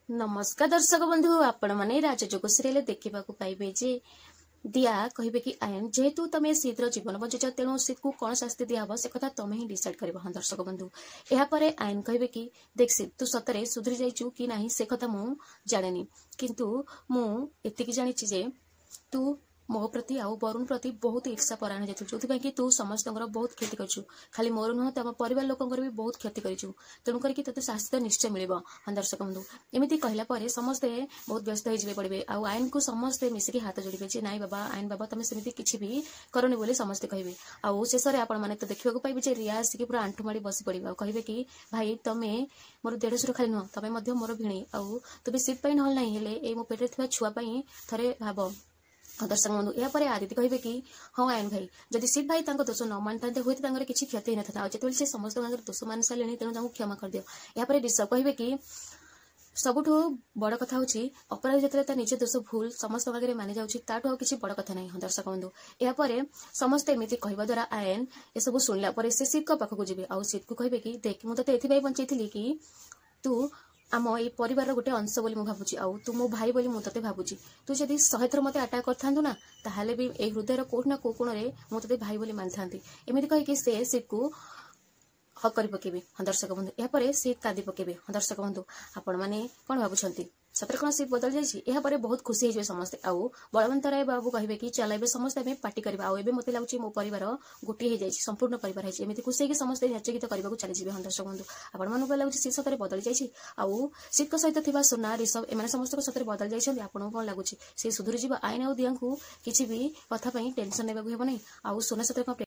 नमस्कार दर्शक बंधु आपण माने राजजोग सीरियल देखा पाइबे जे दिया कहे कि आयन जेहेतु तुम शीघ्र जीवन बंचीच तेणु शीत को कौन शास्ति दिहब से कथा तुम ही डिसाइड कर। हाँ दर्शक बंधु यापर आयन कहे कि देख शीत तू सतरे सुधरी जाइचु कि नहीं से कथा मु जाने किंतु मु एतिकी जानी जे तू मो प्रति आउ वरुण प्रति बहुत ईर्षा परायण जाइछु जोथि कि तू समस्त बहुत क्षति करिछु खाली मोर नुह तुम परिवार लोकंकर भी बहुत क्षति करिछु तेणु करके तते शास्ति निश्चय मिलिबो। हाँ दर्शक बंधु एमिति कहला परे समस्ते बहुत व्यस्त हो पड़े आउ आईन को समस्ते मिसिकी हाथ जोड़े जे नाई बाबा आईन बाबा तुम सेमती किछि भी करनी बोली समस्ते कहिबे। आउ शेष में आपण माने तो देखा पाइबे जे रिया आसिकी पूरा आंठु माड़ी बसी पड़े कहे कि भाई तुम मोर देढ़शुर खाली नुह तुम मोर भिणी आउ तुम शीत पाई ना हेले ए मो पेटे थिबा छुआ पाई थरे भाव। दर्शक बंधु यापर आदित्य कहे कि हाँ आयन भाई जदि शीत भाई दोष न मानते हुए किसी क्षति ही ना जो से समस्त दोष मान सारे तेणु क्षमा कर दियो। यापर ऋषभ कहे कि सबुठ बड़ कथा हूँ अपराधी जो निज दोष भूल समस्त आगे मानि जाऊँ किसी बड़ कथा नहीं। दर्शक बंधु यापर समस्त एमती कहवा द्वारा आयन ये सब शुणला से शीत पाखक जी आउ शीत को कहे कि देख मुझे ये बंचाई कि तू आम ये परिवार गोटे अंश बोली भावुची आउ तू मो भाई बोली मुझे भावुची तू जदि 100 थर मत आटाक कर ना ताहले भी ए हृदय कोठ ना को कोण रे मुझे भाई बोली मानी था एमती कहीकि से शीत को हक कर पकेबे। हाँ दर्शक बंधु यापर शीत कांदी पकेबे। हाँ दर्शक बंधु आपण मैंने कौन भावुंट सतरे कौन शीत बदल जापर बहुत खुशी हो समस्ते आउ बलवंत राय बाबू कहे कि चल ए समस्त पार्टी करवा आउ मत लगुच मो परिवार गोटे हो जाए संपूर्ण परिवार होती खुशी समस्त नाच गीत करने चली। हाँ दर्शक बंधु आपण मानक लगुच शीत सतरे बदल जाए आउ शीत सहित थी सोना ऋषभ एम समस्त सतरे बदल जाइए आपको कौन लगुच से सुधरी आईन आउ दिया किसी भी कथा टेंशन ने आउ सोना सतरे